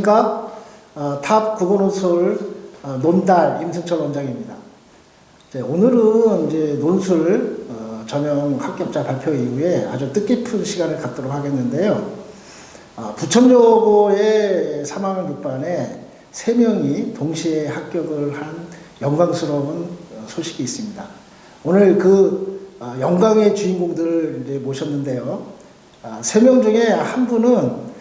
안녕하십니까. 탑 국어논술 논달 임승철 원장입니다. 오늘은 이제 논술 전형 합격자 발표 이후에 아주 뜻깊은 시간을 갖도록 하겠는데요. 부천여고의 3학년 6반에 3명이 동시에 합격을 한 영광스러운 소식이 있습니다. 오늘 그 영광의 주인공들을 이제 모셨는데요. 3명 중에 한 분은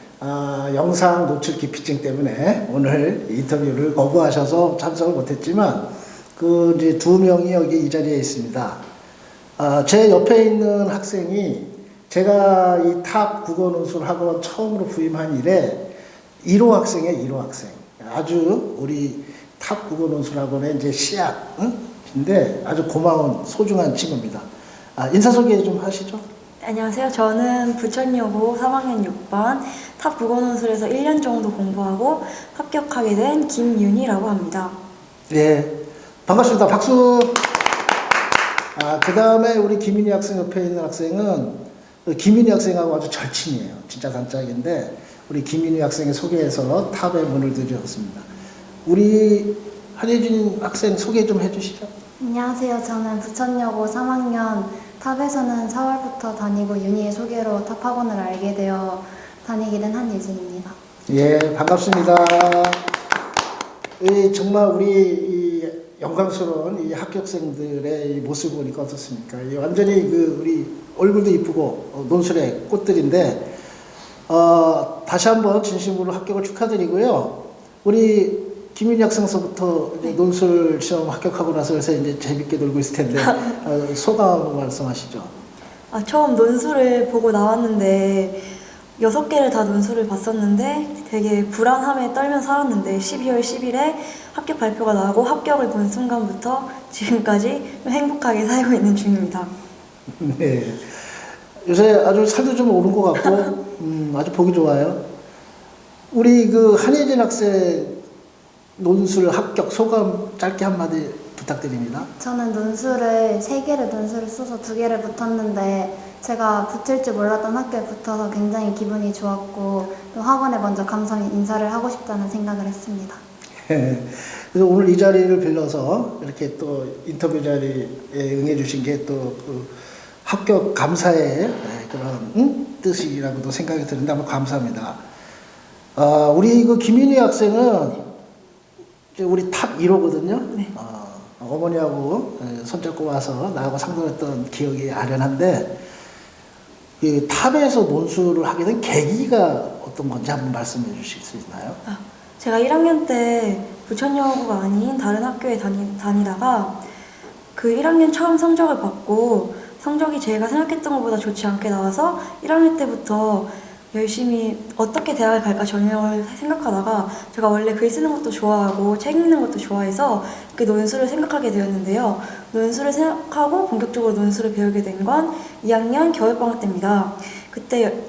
영상 노출 기피증 때문에 오늘 인터뷰를 거부하셔서 참석을 못했지만 그 이제 2명이 여기 이 자리에 있습니다. 제 옆에 있는 학생이 제가 이 탑 국어논술 학원 처음으로 부임한 이래 1호 학생이에요. 1호 학생. 아주 우리 탑 국어논술 학원의 이제 씨앗인데 아주 고마운 소중한 친구입니다. 인사 소개 좀 하시죠. 안녕하세요. 저는 부천여고 3학년 6반 탑 국어논술에서 1년 정도 공부하고 합격하게 된 김윤희라고 합니다. 네, 반갑습니다. 박수. 그 다음에 우리 김윤희 학생 옆에 있는 학생은 김윤희 학생하고 아주 절친이에요. 진짜 단짝인데 우리 김윤희 학생의 소개해서 탑의 문을 들였습니다. 우리 한예진 학생 소개 좀 해주시죠. 안녕하세요. 저는 부천여고 3학년 탑에서는 4월부터 다니고 윤희의 소개로 탑학원을 알게 되어 다니게 된 한예진입니다. 예, 반갑습니다. 정말 우리 이 영광스러운 이 합격생들의 이 모습을 보니까 어떻습니까? 완전히 우리 얼굴도 이쁘고 논술의 꽃들인데 다시 한번 진심으로 합격을 축하드리고요. 우리 김윤희 학생서부터 논술 시험 합격하고 나서 요새 이제 재밌게 놀고 있을 텐데 소감 말씀하시죠. 처음 논술을 보고 나왔는데 6개를 다 논술을 봤었는데 되게 불안함에 떨면서 살았는데 12월 10일에 합격 발표가 나고 합격을 본 순간부터 지금까지 행복하게 살고 있는 중입니다. 네. 요새 아주 살도 좀 오른 것 같고 아주 보기 좋아요. 우리 한예진 학생 논술 합격 소감 짧게 한마디 부탁드립니다. 저는 논술을 3개를 논술을 써서 2개를 붙었는데 제가 붙을 줄 몰랐던 학교에 붙어서 굉장히 기분이 좋았고 또 학원에 먼저 감사 인사를 하고 싶다는 생각을 했습니다. 그래서 오늘 이 자리를 빌려서 이렇게 또 인터뷰 자리에 응해 주신 게 또 합격 감사의 그런 뜻이라고도 생각이 드는데 아마 감사합니다. 우리 김윤희 학생은 우리 탑 1호거든요. 네. 어머니하고 손잡고 와서 나하고 상담했던 기억이 아련한데 이 탑에서 논술을 하게 된 계기가 어떤 건지 한번 말씀해 주실 수 있나요? 제가 1학년 때 부천여고가 아닌 다른 학교에 다니다가 그 1학년 처음 성적을 받고 성적이 제가 생각했던 것보다 좋지 않게 나와서 1학년 때부터 열심히 어떻게 대학을 갈까 전형을 생각하다가 제가 원래 글 쓰는 것도 좋아하고 책 읽는 것도 좋아해서 그 논술을 생각하게 되었는데요. 논술을 생각하고 본격적으로 논술을 배우게 된 건 2학년 겨울방학 때입니다. 그때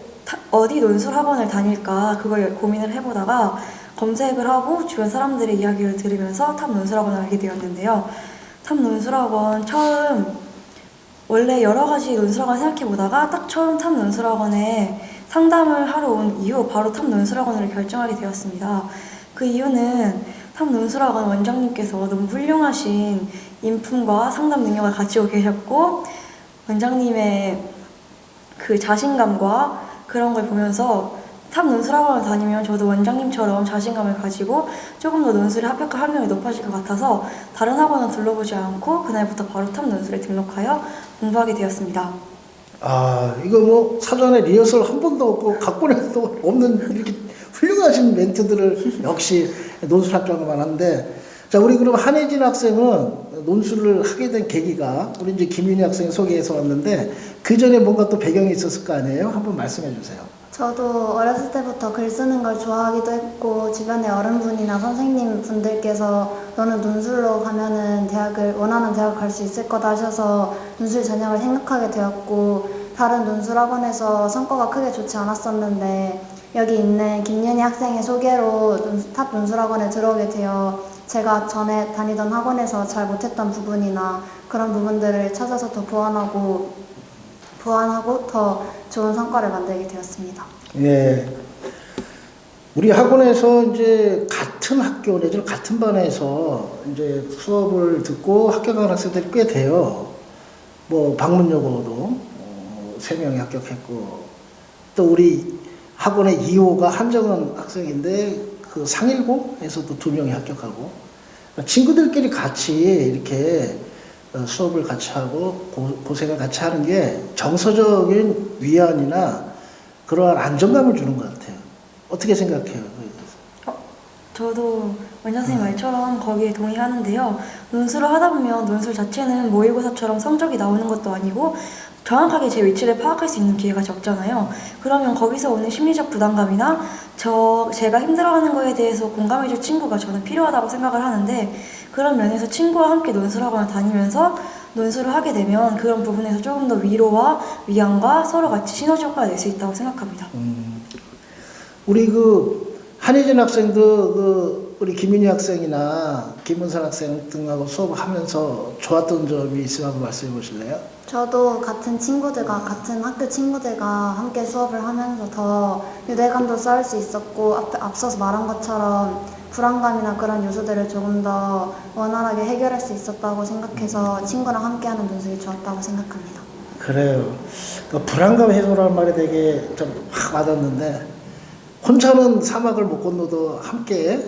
어디 논술 학원을 다닐까 그걸 고민을 해보다가 검색을 하고 주변 사람들의 이야기를 들으면서 탑 논술학원을 알게 되었는데요. 탑 논술학원 처음 원래 여러 가지 논술학원 생각해보다가 딱 처음 탑 논술학원에 상담을 하러 온 이후 바로 탑 논술학원을 결정하게 되었습니다. 그 이유는 탑 논술학원 원장님께서 너무 훌륭하신 인품과 상담 능력을 가지고 계셨고 원장님의 그 자신감과 그런 걸 보면서 탑 논술학원을 다니면 저도 원장님처럼 자신감을 가지고 조금 더 논술에 합격할 확률이 높아질 것 같아서 다른 학원은 둘러보지 않고 그날부터 바로 탑 논술에 등록하여 공부하게 되었습니다. 이거 사전에 리허설 한 번도 없고 각본에도 없는 이렇게 훌륭하신 멘트들을 역시 논술 합격만 하는데 자, 우리 그럼 한예진 학생은 논술을 하게 된 계기가 우리 이제 김윤희 학생이 소개해서 왔는데 그 전에 뭔가 또 배경이 있었을 거 아니에요? 한번 말씀해 주세요. 저도 어렸을 때부터 글 쓰는 걸 좋아하기도 했고 주변의 어른분이나 선생님 분들께서 너는 논술로 가면은 원하는 대학을 갈 수 있을 거다 하셔서 논술 전형을 생각하게 되었고 다른 논술 학원에서 성과가 크게 좋지 않았었는데 여기 있는 김윤희 학생의 소개로 탑 논술 학원에 들어오게 되어 제가 전에 다니던 학원에서 잘 못했던 부분이나 그런 부분들을 찾아서 더 보완하고 더 좋은 성과를 만들게 되었습니다. 예. 우리 학원에서 이제 같은 학교 내지는 같은 반에서 이제 수업을 듣고 합격한 학생들이 꽤 돼요. 뭐 방문여고도 3명이 합격했고, 또 우리 학원의 2호가 한정은 학생인데 그 상일고에서도 2명이 합격하고, 친구들끼리 같이 이렇게 수업을 같이 하고 고생을 같이 하는 게 정서적인 위안이나 그러한 안정감을 주는 것 같아요. 어떻게 생각해요? 저도 원장 선생님 말처럼 거기에 동의하는데요. 논술을 하다 보면 논술 자체는 모의고사처럼 성적이 나오는 것도 아니고 정확하게 제 위치를 파악할 수 있는 기회가 적잖아요. 그러면 거기서 오는 심리적 부담감이나 제가 힘들어하는 거에 대해서 공감해줄 친구가 저는 필요하다고 생각을 하는데, 그런 면에서 친구와 함께 논술학원을 다니면서 논술을 하게 되면 그런 부분에서 조금 더 위로와 위안과 서로 같이 시너지 효과를 낼 수 있다고 생각합니다. 우리 그 한혜진 학생도 우리 김윤희 학생이나 김은선 학생 등하고 수업하면서 좋았던 점이 있으면 한번 말씀해 보실래요? 저도 같은 친구들과 같은 학교 친구들과 함께 수업을 하면서 더 유대감도 쌓을 수 있었고, 앞서서 말한 것처럼 불안감이나 그런 요소들을 조금 더 원활하게 해결할 수 있었다고 생각해서 친구랑 함께하는 논술이 좋았다고 생각합니다. 그래요. 그 불안감 해소라는 말이 되게 좀 확 와닿는데, 혼자는 사막을 못 건너도 함께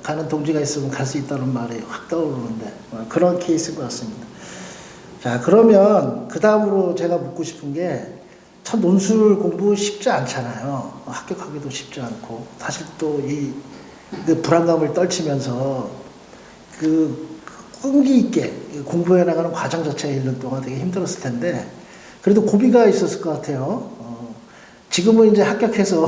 가는 동지가 있으면 갈 수 있다는 말이 확 떠오르는데 그런 케이스인 것 같습니다. 자, 그러면 그 다음으로 제가 묻고 싶은 게, 참 논술 공부 쉽지 않잖아요. 합격하기도 쉽지 않고, 사실 또 그 불안감을 떨치면서 그 끈기 있게 공부해 나가는 과정 자체가 1년 동안 되게 힘들었을 텐데, 그래도 고비가 있었을 것 같아요. 지금은 이제 합격해서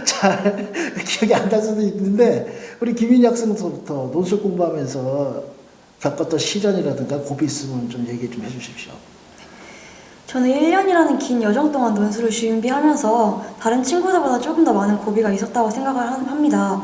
잘 기억이 안 날 수도 있는데, 우리 김인희 학생부터 논술 공부하면서 겪었던 시전이라든가 고비 있으면 좀 얘기 좀 해주십시오. 저는 1년이라는 긴 여정 동안 논술을 준비하면서 다른 친구들보다 조금 더 많은 고비가 있었다고 생각을 합니다.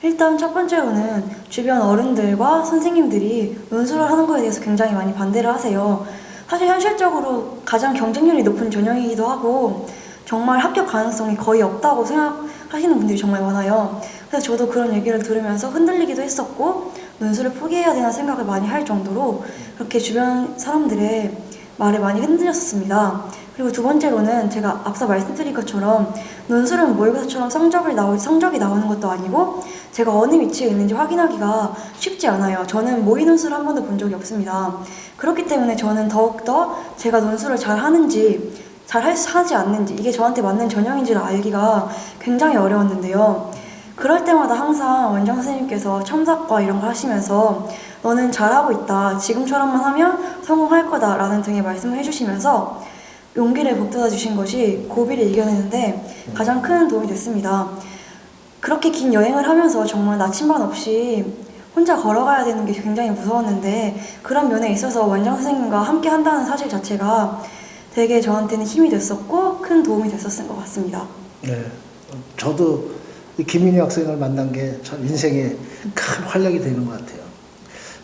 일단 첫 번째로는 주변 어른들과 선생님들이 논술을 하는 거에 대해서 굉장히 많이 반대를 하세요. 사실 현실적으로 가장 경쟁률이 높은 전형이기도 하고 정말 합격 가능성이 거의 없다고 생각하시는 분들이 정말 많아요. 그래서 저도 그런 얘기를 들으면서 흔들리기도 했었고 논술을 포기해야 되나 생각을 많이 할 정도로 그렇게 주변 사람들의 말에 많이 흔들렸었습니다. 그리고 두 번째로는 제가 앞서 말씀드린 것처럼 논술은 모의고사처럼 성적이 나오는 것도 아니고 제가 어느 위치에 있는지 확인하기가 쉽지 않아요. 저는 모의 논술을 한 번도 본 적이 없습니다. 그렇기 때문에 저는 더욱더 제가 논술을 잘 하는지 하지 않는지, 이게 저한테 맞는 전형인지를 알기가 굉장히 어려웠는데요. 그럴 때마다 항상 원장 선생님께서 첨삭과 이런 걸 하시면서 너는 잘하고 있다, 지금처럼만 하면 성공할 거다 라는 등의 말씀을 해주시면서 용기를 북돋아 주신 것이 고비를 이겨내는데 가장 큰 도움이 됐습니다. 그렇게 긴 여행을 하면서 정말 나침반 없이 혼자 걸어가야 되는 게 굉장히 무서웠는데, 그런 면에 있어서 원장 선생님과 함께 한다는 사실 자체가 되게 저한테는 힘이 됐었고 큰 도움이 됐었던 것 같습니다. 네, 저도 김인희 학생을 만난 게 참 인생에 큰 활력이 되는 것 같아요.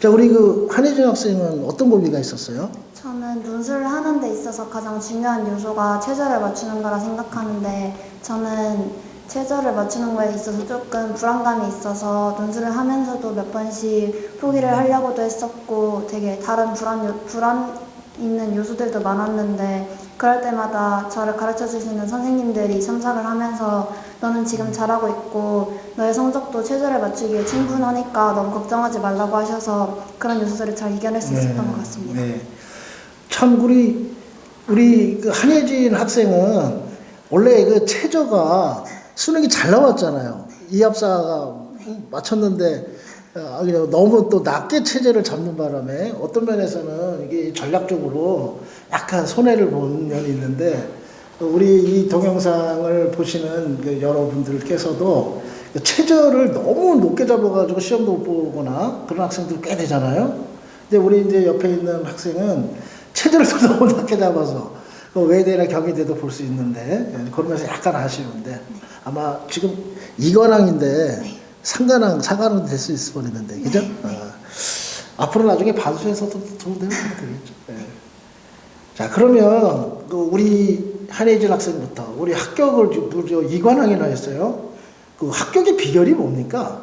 자, 우리 그 한혜진 학생은 어떤 고비가 있었어요? 저는 논술을 하는 데 있어서 가장 중요한 요소가 최저를 맞추는 거라 생각하는데, 저는 최저를 맞추는 거에 있어서 조금 불안감이 있어서 논술을 하면서도 몇 번씩 포기를 하려고도 했었고 되게 다른 불안 있는 요소들도 많았는데, 그럴 때마다 저를 가르쳐 주시는 선생님들이 첨삭을 하면서 너는 지금 잘하고 있고 너의 성적도 최저를 맞추기에 충분하니까 너무 걱정하지 말라고 하셔서 그런 요소들을 잘 이겨낼 수 있었던 것 같습니다. 네. 참 우리 그 한혜진 학생은 원래 그 최저가 수능이 잘 나왔잖아요. 이합사가 맞췄는데 너무 또 낮게 체제를 잡는 바람에 어떤 면에서는 이게 전략적으로 약간 손해를 본 면이 있는데, 우리 이 동영상을 보시는 그 여러분들께서도 체제를 너무 높게 잡아가지고 시험도 못 보거나 그런 학생들 꽤 되잖아요. 근데 우리 이제 옆에 있는 학생은 체제를 또 너무 낮게 잡아서 외대나 경희대도 볼 수 있는데, 그러면서 약간 아쉬운데, 아마 지금 이관왕인데 상관은 될 수 있을 뻔했는데, 그죠? 앞으로 나중에 반수에서도 도움되면 되겠죠. 네. 자, 그러면 그 우리 한혜진 학생부터 우리 합격을 무려 이관왕이나 했어요. 그 합격의 비결이 뭡니까?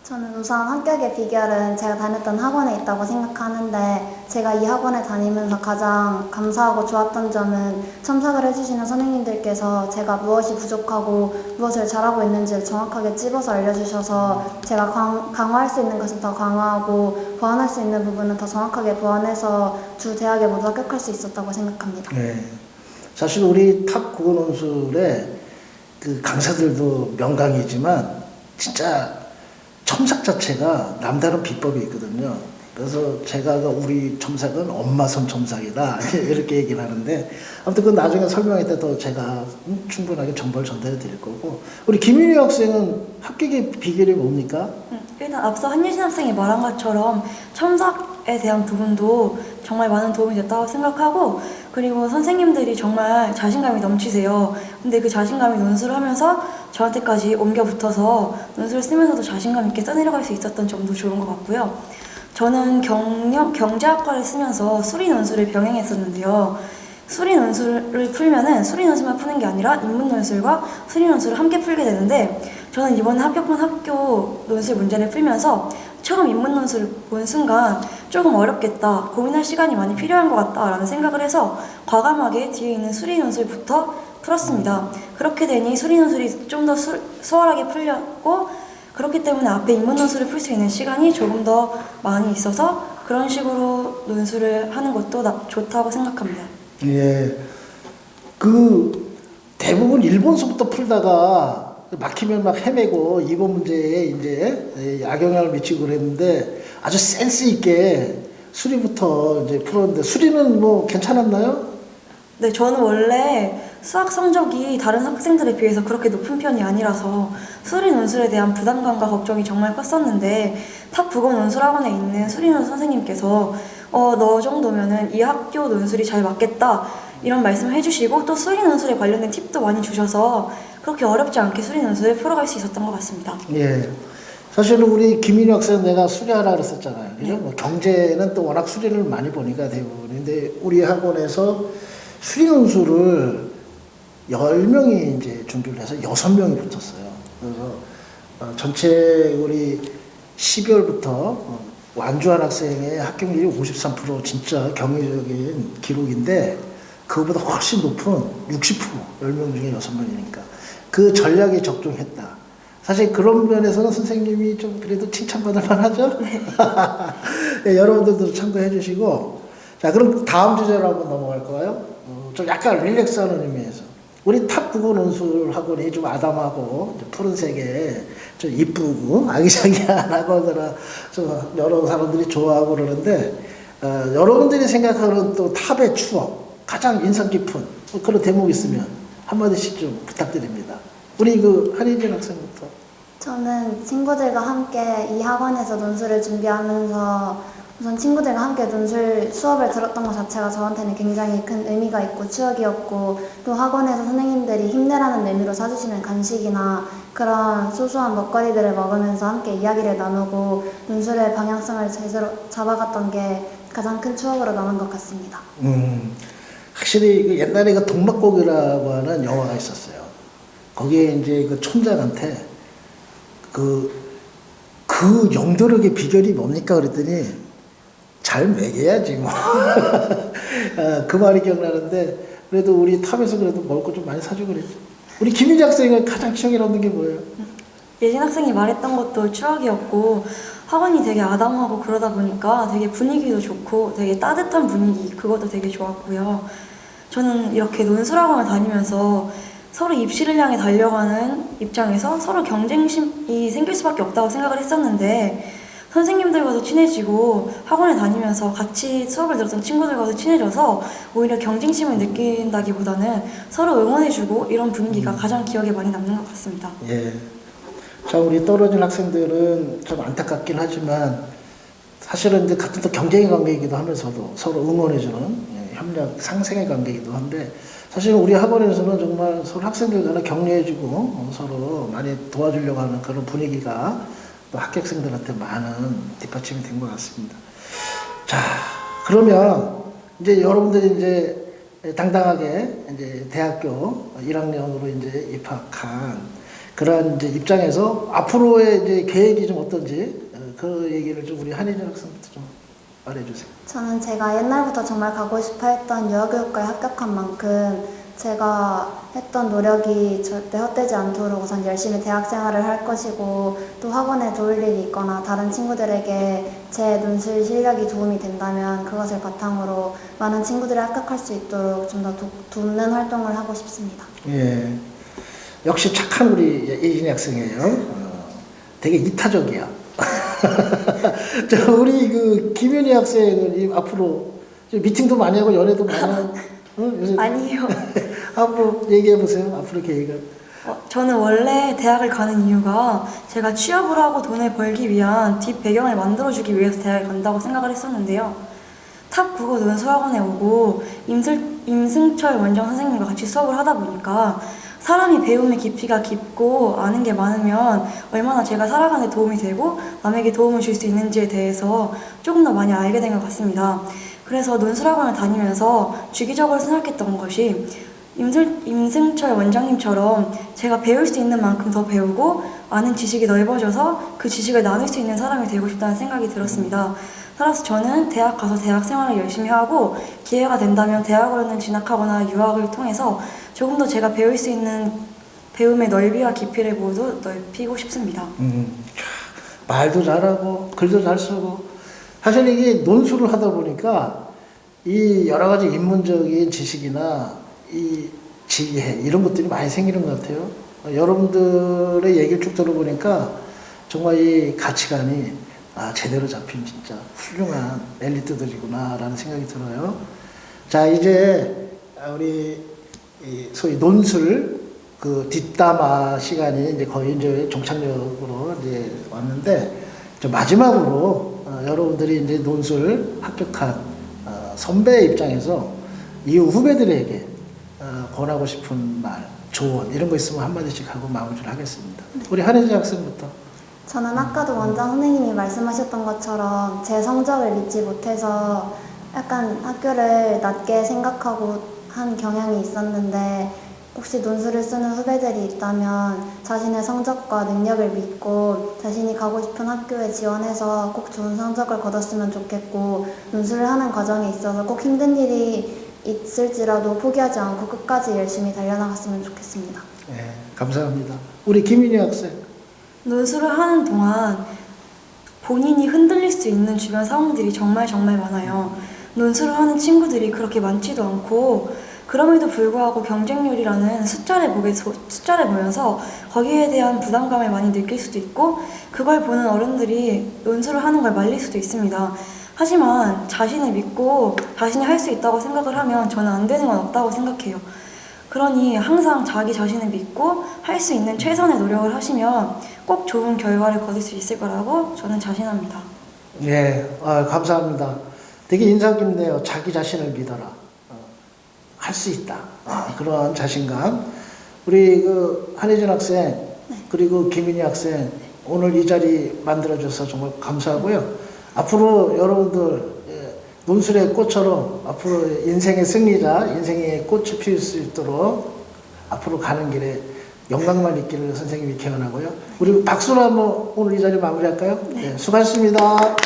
저는 우선 합격의 비결은 제가 다녔던 학원에 있다고 생각하는데 제가 이 학원에 다니면서 가장 감사하고 좋았던 점은 첨삭을 해주시는 선생님들께서 제가 무엇이 부족하고 무엇을 잘하고 있는지를 정확하게 찝어서 알려주셔서 제가 강화할 수 있는 것은 더 강화하고 보완할 수 있는 부분은 더 정확하게 보완해서 두 대학에 모두 합격할 수 있었다고 생각합니다. 네. 사실 우리 탑 국어논술의 그 강사들도 명강이지만 진짜 첨삭 자체가 남다른 비법이 있거든요. 그래서 제가 우리 첨삭은 엄마선 첨삭이다 이렇게 얘기를 하는데 아무튼 그 나중에 설명할 때 더 제가 충분하게 정보를 전달해 드릴 거고 우리 김윤희 학생은 합격의 비결이 뭡니까? 일단 앞서 한유진 학생이 말한 것처럼 첨삭에 대한 부분도 정말 많은 도움이 됐다고 생각하고 그리고 선생님들이 정말 자신감이 넘치세요. 근데 그 자신감이 논술을 하면서 저한테까지 옮겨 붙어서 논술을 쓰면서도 자신감 있게 써내려갈 수 있었던 점도 좋은 것 같고요. 저는 경제학과를 쓰면서 수리 논술을 병행했었는데요. 수리 논술을 풀면은 수리 논술만 푸는 게 아니라 인문 논술과 수리 논술을 함께 풀게 되는데 저는 이번에 합격한 학교 논술 문제를 풀면서 처음 인문 논술을 본 순간 조금 어렵겠다, 고민할 시간이 많이 필요한 것 같다라는 생각을 해서 과감하게 뒤에 있는 수리 논술부터 풀었습니다. 그렇게 되니 수리 논술이 좀 더 수월하게 풀렸고 그렇기 때문에 앞에 인문 논술을 풀 수 있는 시간이 조금 더 많이 있어서 그런 식으로 논술을 하는 것도 좋다고 생각합니다. 예. 그 대부분 일본서부터 풀다가 막히면 막 헤매고 이번 문제에 이제 악영향을 미치고 그랬는데 아주 센스 있게 수리부터 이제 풀었는데 수리는 뭐 괜찮았나요? 네, 저는 원래 수학 성적이 다른 학생들에 비해서 그렇게 높은 편이 아니라서 수리 논술에 대한 부담감과 걱정이 정말 컸었는데 탑 국어 논술학원에 있는 수리 논술 선생님께서 너 정도면은 이 학교 논술이 잘 맞겠다 이런 말씀을 해주시고 또 수리 논술에 관련된 팁도 많이 주셔서 그렇게 어렵지 않게 수리 논술을 풀어갈 수 있었던 것 같습니다. 예. 사실은 우리 김인희 학생 내가 수리하라 그랬었잖아요. 그죠? 뭐 경제는 또 워낙 수리를 많이 보니까 대부분. 근데 우리 학원에서 수리 논술을 10명이 이제 준비를 해서 6명이 붙었어요. 그래서 전체 우리 12월부터 완주한 학생의 합격률이 53% 진짜 경이적인 기록인데 그거보다 훨씬 높은 60% 10명 중에 6명이니까 그 전략에 적중했다. 사실 그런 면에서는 선생님이 좀 그래도 칭찬받을 만하죠? 네, 여러분들도 참고해 주시고 자 그럼 다음 주제로 한번 넘어갈까요? 좀 약간 릴렉스하는 의미에서 우리 탑 국어 논술 학원이 좀 아담하고 푸른색에 좀 이쁘고 아기자기한 학원이라 좀 여러 사람들이 좋아하고 그러는데 여러분들이 생각하는 또 탑의 추억 가장 인상 깊은 그런 대목 있으면 한마디씩 좀 부탁드립니다. 우리 그 한희진 학생부터. 저는 친구들과 함께 이 학원에서 논술을 준비하면서 우선 친구들과 함께 논술 수업을 들었던 것 자체가 저한테는 굉장히 큰 의미가 있고 추억이었고 또 학원에서 선생님들이 힘내라는 의미로 사주시는 간식이나 그런 소소한 먹거리들을 먹으면서 함께 이야기를 나누고 논술의 방향성을 제대로 잡아갔던 게 가장 큰 추억으로 남은 것 같습니다. 확실히 그 옛날에 그 동막곡이라고 하는 영화가 있었어요. 거기에 이제 그 촌장한테 그 영도력의 비결이 뭡니까 그랬더니 잘 먹여야지 뭐. 그 말이 기억나는데 그래도 우리 탑에서 그래도 먹을 거 좀 많이 사주고 그랬죠. 우리 김민지 학생이 가장 기억에 남는 게 뭐예요? 예진 학생이 말했던 것도 추억이었고 학원이 되게 아담하고 그러다 보니까 되게 분위기도 좋고 되게 따뜻한 분위기 그것도 되게 좋았고요. 저는 이렇게 논술학원을 다니면서 서로 입시를 향해 달려가는 입장에서 서로 경쟁심이 생길 수밖에 없다고 생각을 했었는데 선생님들과도 친해지고 학원에 다니면서 같이 수업을 들었던 친구들과도 친해져서 오히려 경쟁심을 느낀다기보다는 서로 응원해주고 이런 분위기가 가장 기억에 많이 남는 것 같습니다. 예. 자, 우리 떨어진 학생들은 좀 안타깝긴 하지만 사실은 이제 같은 또 경쟁의 관계이기도 하면서도 서로 응원해주는 협력 상생의 관계이기도 한데 사실 우리 학원에서는 정말 서로 학생들 간에 격려해주고 서로 많이 도와주려고 하는 그런 분위기가 또 합격생들한테 많은 뒷받침이 된 것 같습니다. 자, 그러면 이제 여러분들이 이제 당당하게 이제 대학교 1학년으로 이제 입학한 그러한 이제 입장에서 앞으로의 이제 계획이 좀 어떤지 그 얘기를 좀 우리 한혜진 학생부터 좀 말해주세요. 저는 제가 옛날부터 정말 가고 싶어 했던 유아교육과에 합격한 만큼 제가 했던 노력이 절대 헛되지 않도록 우선 열심히 대학 생활을 할 것이고, 또 학원에 도울 일이 있거나 다른 친구들에게 제 논술 실력이 도움이 된다면 그것을 바탕으로 많은 친구들이 합격할 수 있도록 좀 더 돕는 활동을 하고 싶습니다. 예, 역시 착한 우리 예진이 학생이에요. 되게 이타적이야. 자, 우리 그 김윤희 학생은 앞으로 미팅도 많이 하고 연애도 많이 하고 요새 아니요. 한번 얘기해 보세요. 앞으로 계획을. 저는 원래 대학을 가는 이유가 제가 취업을 하고 돈을 벌기 위한 뒷 배경을 만들어주기 위해서 대학을 간다고 생각을 했었는데요. 탑 국어 논술학원에 오고 임승철 원장 선생님과 같이 수업을 하다 보니까 사람이 배움의 깊이가 깊고 아는 게 많으면 얼마나 제가 살아가는 데 도움이 되고 남에게 도움을 줄 수 있는지에 대해서 조금 더 많이 알게 된 것 같습니다. 그래서 논술학원을 다니면서 주기적으로 생각했던 것이 임승철 원장님처럼 제가 배울 수 있는 만큼 더 배우고 아는 지식이 넓어져서 그 지식을 나눌 수 있는 사람이 되고 싶다는 생각이 들었습니다. 따라서 저는 대학 가서 대학 생활을 열심히 하고 기회가 된다면 대학원을 진학하거나 유학을 통해서 조금 더 제가 배울 수 있는 배움의 넓이와 깊이를 모두 넓히고 싶습니다. 말도 잘하고 글도 잘 쓰고 사실 이게 논술을 하다 보니까 이 여러 가지 인문적인 지식이나 이 지혜 이런 것들이 많이 생기는 것 같아요. 여러분들의 얘기를 쭉 들어보니까 정말 이 가치관이 제대로 잡힌 진짜 훌륭한 엘리트들이구나라는 생각이 들어요. 자, 이제 우리 소위 논술 그 뒷담화 시간이 이제 거의 이제 종착역으로 이제 왔는데 마지막으로 여러분들이 이제 논술 합격한 선배 입장에서 이후 후배들에게 권하고 싶은 말, 조언 이런 거 있으면 한마디씩 하고 마무리를 하겠습니다. 우리 한혜진 학생부터. 저는 아까도 원장 선생님이 말씀하셨던 것처럼 제 성적을 믿지 못해서 약간 학교를 낮게 생각하고 한 경향이 있었는데, 혹시 논술을 쓰는 후배들이 있다면 자신의 성적과 능력을 믿고 자신이 가고 싶은 학교에 지원해서 꼭 좋은 성적을 거뒀으면 좋겠고, 논술을 하는 과정에 있어서 꼭 힘든 일이 있을지라도 포기하지 않고 끝까지 열심히 달려나갔으면 좋겠습니다. 네, 감사합니다. 우리 김인희 학생. 논술을 하는 동안 본인이 흔들릴 수 있는 주변 상황들이 정말 많아요. 논술을 하는 친구들이 그렇게 많지도 않고, 그럼에도 불구하고 경쟁률이라는 숫자를 보면서 거기에 대한 부담감을 많이 느낄 수도 있고, 그걸 보는 어른들이 논술을 하는 걸 말릴 수도 있습니다. 하지만 자신을 믿고 자신이 할 수 있다고 생각을 하면 저는 안 되는 건 없다고 생각해요. 그러니 항상 자기 자신을 믿고 할 수 있는 최선의 노력을 하시면 꼭 좋은 결과를 거둘 수 있을 거라고 저는 자신합니다. 예, 감사합니다. 되게 인상 깊네요. 자기 자신을 믿어라. 할 수 있다. 그런 자신감. 우리 그 한혜진 학생 그리고 김인희 학생 오늘 이 자리 만들어줘서 정말 감사하고요. 앞으로 여러분들 논술의 꽃처럼 앞으로 인생의 승리자, 인생의 꽃이 피울 수 있도록 앞으로 가는 길에 영광만 있기를 선생님이 기원하고요. 우리 박수로 한번 오늘 이 자리 마무리할까요? 네, 수고하셨습니다.